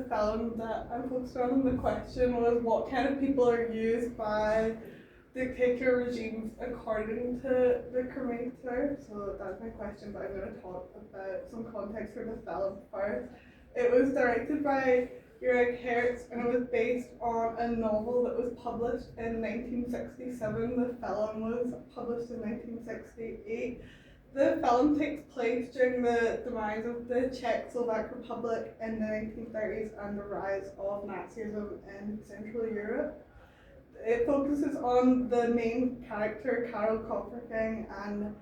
film that I'm focused on. The question was, what kind of people are used by dictator regimes according to the Cremator? So that's my question, but I'm going to talk about some context for the film first. It was directed by Juraj Herz, and it was based on a novel that was published in 1967. The film was published in 1968. The film takes place during the demise of the Czechoslovak Republic in the 1930s and the rise of Nazism in Central Europe. It focuses on the main character, Karl Kopperking, and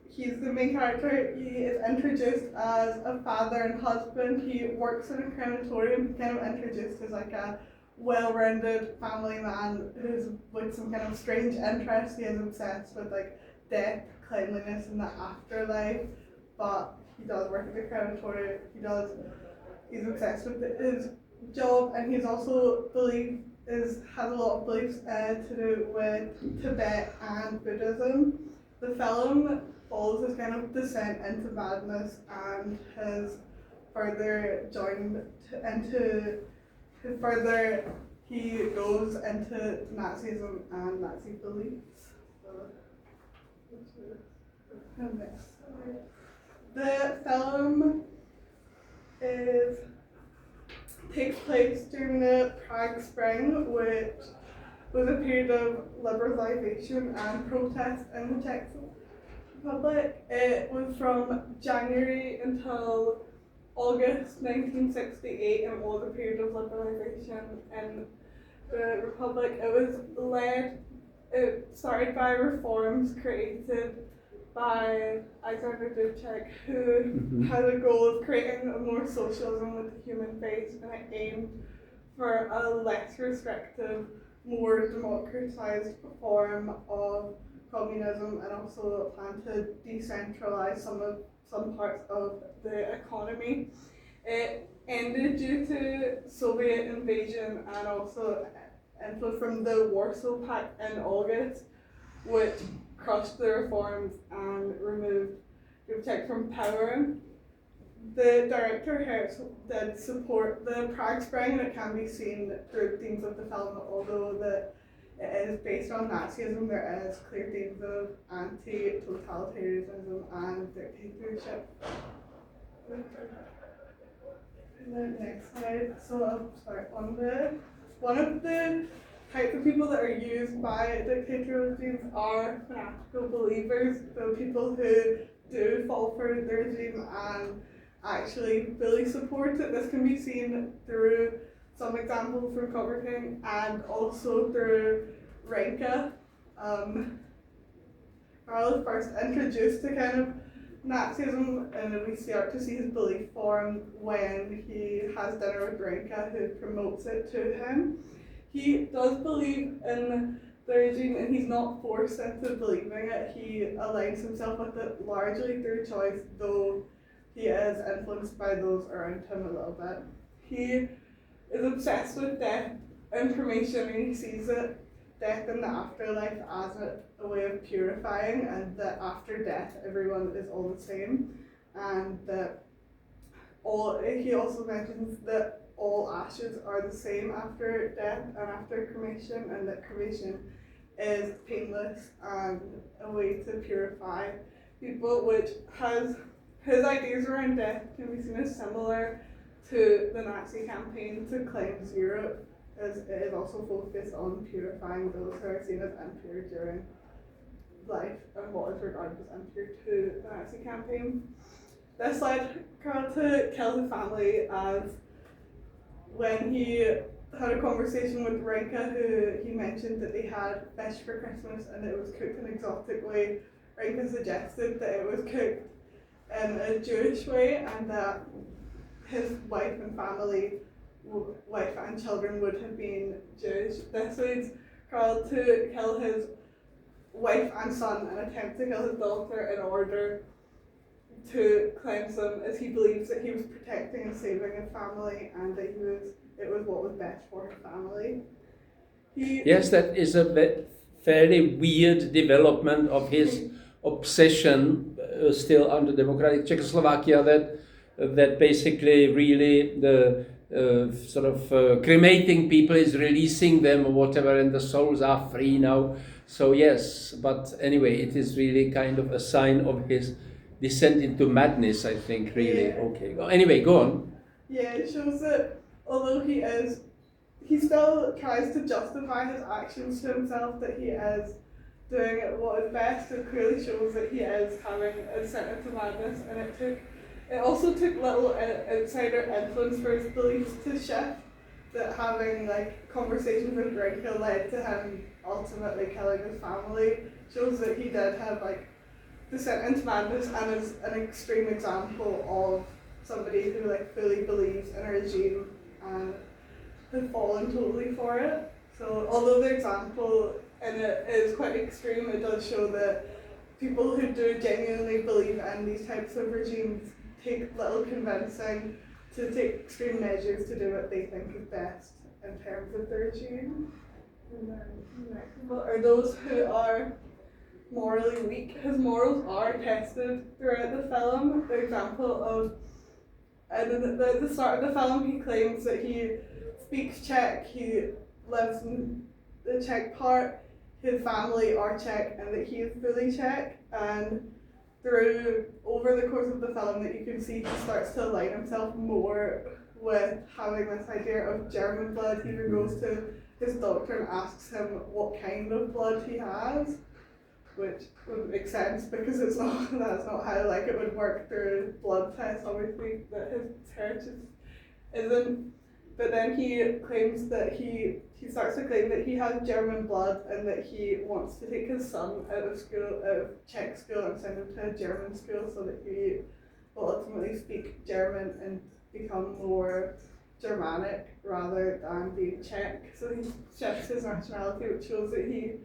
he's the main character. He is introduced as a father and husband. He works in a crematorium, kind of introduced as like a well-rounded family man who's with some kind of strange interest. He is obsessed with like death, cleanliness, and the afterlife, but he does work at the crematorium. He's obsessed with his job, and he's also has a lot of beliefs to do with Tibet and Buddhism. The film follows his kind of descent into madness and his further he goes into Nazism and Nazi beliefs. So, next slide. The film takes place during the Prague Spring, which was a period of liberalization and protest in the Czech Republic. It was from January until August 1968, and was a period of liberalization in the Republic. It started by reforms created by Alexander Dubček, who had a goal of creating a more socialism with a human face, and it aimed for a less restrictive, more democratized form of communism, and also a plan to decentralize some parts of the economy. It ended due to Soviet invasion and also influence from the Warsaw Pact in August, which crushed the reforms and removed Dubček from power. The director Herz did support the Prague Spring, and it can be seen through themes of the film. Although it is based on Nazism, there is clear themes of anti-totalitarianism and dictatorship. And the next slide. So I'll start on one of the types of people that are used by dictator regimes are fanatical believers, so people who do fall for the regime and actually fully support it. This can be seen through some examples from Kopperking and also through Renke. Karl is first introduced to kind of Nazism, and we start to see his belief form when he has dinner with Renke, who promotes it to him. He does believe in the regime, and he's not forced into believing it. He aligns himself with it largely through choice, though he is influenced by those around him a little bit. He is obsessed with death information, and he sees death in the afterlife as a way of purifying, and that after death everyone is all the same, and he also mentions that all ashes are the same after death and after cremation, and that cremation is painless and a way to purify people, which his ideas around death can be seen as similar to the Nazi campaign to cleanse Europe, as it is also focused on purifying those who are seen as impure during life and what is regarded as impure to the Nazi campaign. This led Karl to kill his family, as when he had a conversation with Renke, who he mentioned that they had fish for Christmas and it was cooked in an exotic way. Renke suggested that it was cooked in a Jewish way, and that his wife and children would have been Jewish. This leads Karl to kill his wife and son and attempt to kill his daughter in order to cleanse them, as he believes that he was protecting and saving his family, and that it was what was best for his family. Yes, that is a very weird development of his obsession still under democratic Czechoslovakia, that basically really sort of cremating people, is releasing them or whatever, and the souls are free now. So yes, but anyway, it is really kind of a sign of his descent into madness, I think, really. Yeah. Okay. Well, anyway, go on. Yeah, it shows that although he still tries to justify his actions to himself, that he is doing what is best. It clearly shows that he is having a descent into madness, and it also took little outsider influence for his beliefs to shift. That having like conversations with Rinka led to him ultimately killing his family shows that he did have like descent into madness, and is an extreme example of somebody who like fully believes in a regime and has fallen totally for it. So although the example in it is quite extreme, it does show that people who do genuinely believe in these types of regimes take little convincing to take extreme measures to do what they think is best in terms of the regime. And then the next people are those who are morally weak. His morals are tested throughout the film. The example of at the start of the film, he claims that he speaks Czech, he lives in the Czech part, his family are Czech, and that he is fully Czech. And over the course of the film, that you can see he starts to align himself more with having this idea of German blood. He even goes to his doctor and asks him what kind of blood he has, which wouldn't make sense because that's not how like it would work through blood tests. Obviously, that his heritage isn't. But then he claims that he starts to claim that he has German blood, and that he wants to take his son out of Czech school, and send him to a German school so that he will ultimately speak German and become more Germanic rather than being Czech. So he shifts his nationality, which shows that he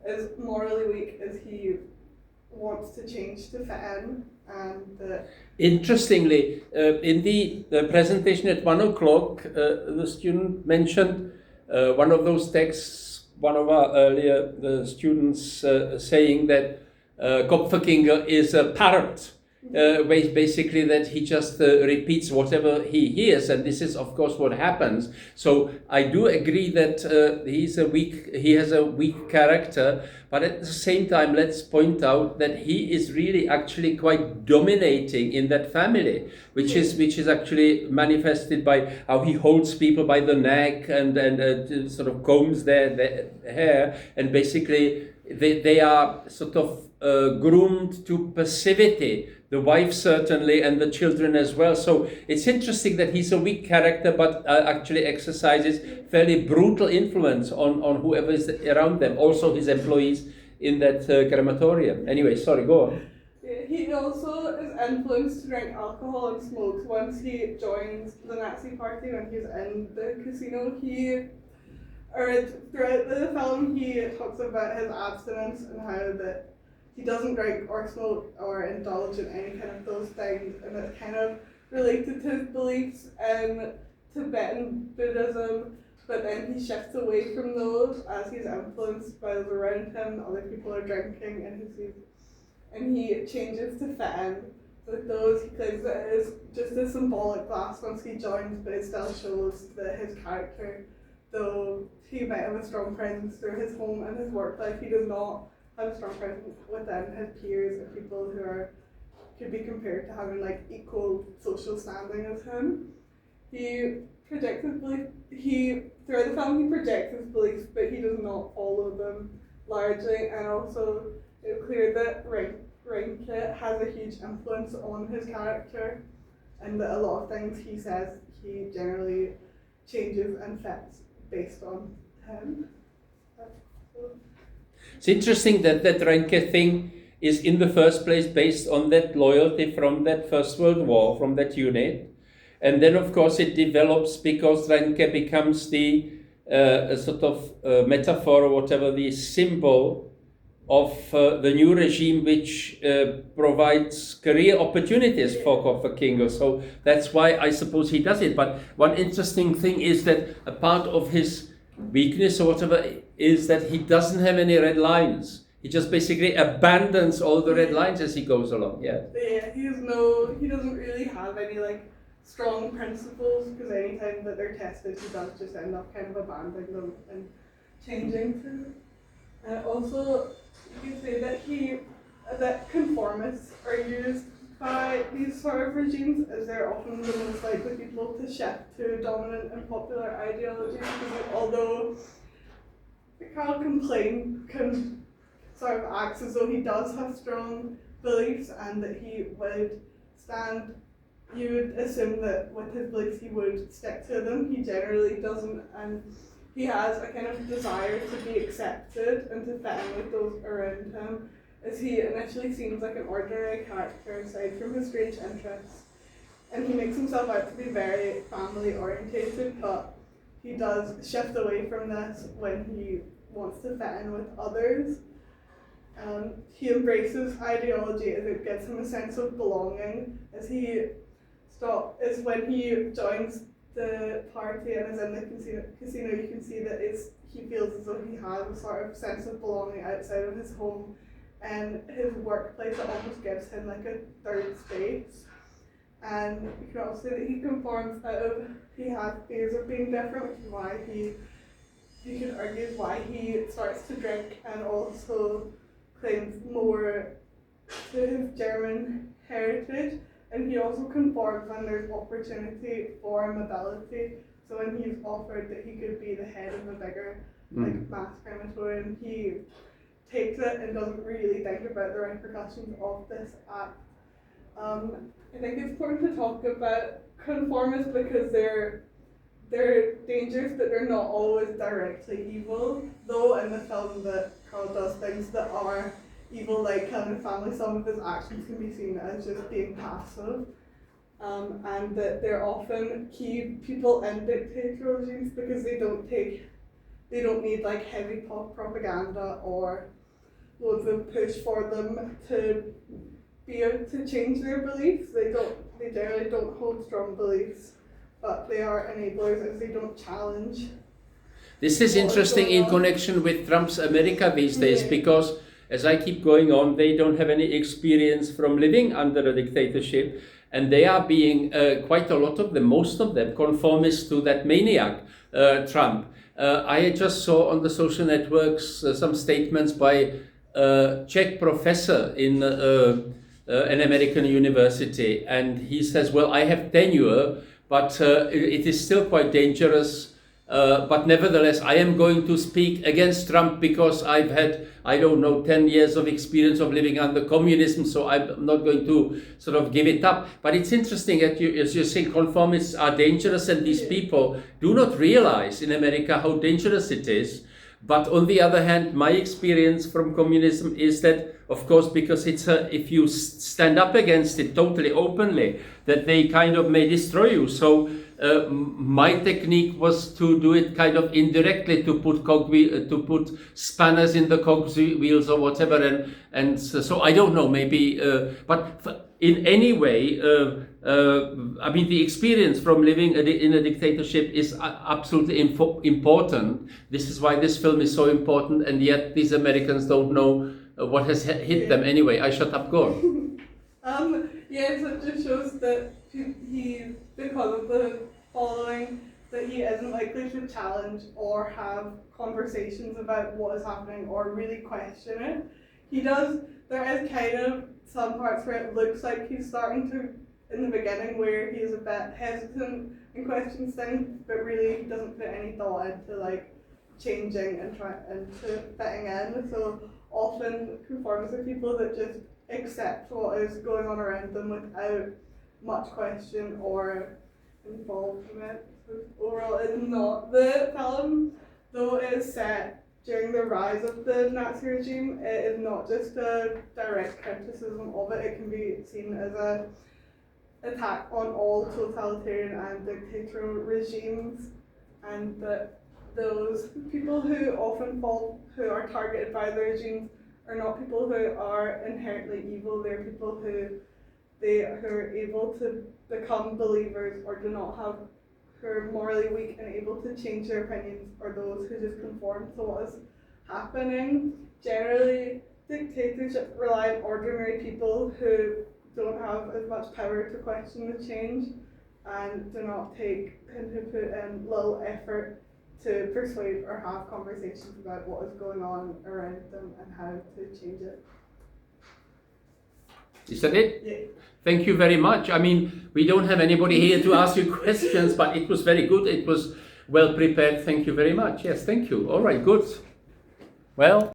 is morally weak, as he wants to change to fit in. And interestingly, in the presentation at 1 o'clock, the student mentioned one of those texts, one of our earlier students saying that Kopferkinger is a parrot. Basically that he just repeats whatever he hears, and this is of course what happens. So I do agree that he has a weak character, but at the same time let's point out that he is really actually quite dominating in that family, which is actually manifested by how he holds people by the neck and sort of combs their hair, and basically they are sort of groomed to passivity. The wife certainly, and the children as well. So it's interesting that he's a weak character, but actually exercises fairly brutal influence on whoever is around them. Also his employees in that crematorium. Anyway, sorry, go on. Yeah, he also is influenced to drink alcohol and smokes. Once he joins the Nazi party, when he's in the casino, throughout the film, he talks about his abstinence and how that he doesn't drink or smoke or indulge in any kind of those things, and it's kind of related to his beliefs in Tibetan Buddhism, but then he shifts away from those as he's influenced by those around him. Other people are drinking, and he changes to fit in with those. He claims that it is just a symbolic glass once he joins, but it still shows that his character, though he might have a strong presence through his home and his work life, he does not have a strong presence within his peers and people who could be compared to having like equal social standing as him. He projects his belief. Throughout the film he projects his beliefs, but he does not follow them largely. And also it's clear that Rinke has a huge influence on his character, and that a lot of things he says he generally changes and fits based on him. It's interesting that Rinke thing is in the first place based on that loyalty from that First World War, from that unit. And then of course it develops because Rinke becomes the sort of metaphor or whatever, the symbol of the new regime which provides career opportunities for Kopferkinger. So that's why I suppose he does it. But one interesting thing is that a part of his weakness or whatever is that he doesn't have any red lines. He just basically abandons all the red lines as he goes along. Yeah. Yeah, he doesn't really have any like strong principles, because anytime that they're tested, he does just end up kind of abandoning them and changing to. Also, you can say that conformists are used by these sort of regimes, as they're often the most likely people to shift to dominant and popular ideologies, because although Karl can sort of acts as though he does have strong beliefs and that he would stand, you would assume that with his beliefs he would stick to them. He generally doesn't, and he has a kind of desire to be accepted and to fit in with those around him, as he initially seems like an ordinary character aside from his strange interests. And he makes himself out to be very family orientated, but he does shift away from this when he wants to fit in with others. He embraces ideology as it gives him a sense of belonging, as is when he joins the party and is in the casino, you can see that he feels as though he has a sort of sense of belonging outside of his home, and his workplace, it almost gives him like a third space. And you can also say that he conforms out of, he has fears of being different, which is why you could argue why he starts to drink and also claims more to his German heritage. And he also conforms when there's opportunity for mobility. So when he's offered that he could be the head of a bigger like mass crematorium, he takes it and doesn't really think about the repercussions of this act. I think it's important to talk about conformists because they're dangerous, but they're not always directly evil. Though in the film that Karl does things that are evil, like killing a family, some of his actions can be seen as just being passive. And that they're often key people in dictatorial regimes because they don't need like heavy propaganda or loads of push for them to be able to change their beliefs. They generally don't hold strong beliefs, but they are enablers as they don't challenge. This is interesting in connection with Trump's America these days, because as I keep going on, they don't have any experience from living under a dictatorship, and they are being, quite a lot of them, most of them, conformist to that maniac, Trump. I just saw on the social networks some statements by a Czech professor in an American university, and he says, well, I have tenure, but it is still quite dangerous. But nevertheless, I am going to speak against Trump because I've had, 10 years of experience of living under communism, so I'm not going to sort of give it up. But it's interesting that as you say, conformists are dangerous, and these people do not realize in America how dangerous it is. But on the other hand, my experience from communism is that, of course, because if you stand up against it totally openly, that they kind of may destroy you. So my technique was to do it kind of indirectly, to put spanners in the cogwheels or whatever, and so I don't know, maybe, but in any way, I mean, the experience from living in a dictatorship is absolutely important. This is why this film is so important, and yet these Americans don't know what has hit them. Anyway, I shut up. Go on. Yes, it just shows that he, because of the following, that he isn't likely to challenge or have conversations about what is happening or really question it. There is kind of some parts where it looks like he's starting to, in the beginning, where he is a bit hesitant and questions things, but really he doesn't put any thought into like changing and into fitting in. So often conformists are people that just accept what is going on around them without much question or involvement. So overall, it's not the film, though it is set during the rise of the Nazi regime. It is not just a direct criticism of it. It can be seen as an attack on all totalitarian and dictatorial regimes, and that those people who are targeted by the regimes are not people who are inherently evil. They're people who are able to become believers or who are morally weak and able to change their opinions, or those who just conform to what is happening. Generally, dictatorships rely on ordinary people who don't have as much power to question the change, and do not tend to put in little effort to persuade or have conversations about what is going on around them and how to change it. Is that it? Yeah. Thank you very much. I mean, we don't have anybody here to ask you questions, but it was very good. It was well prepared. Thank you very much. Yes, thank you. All right, good. Well.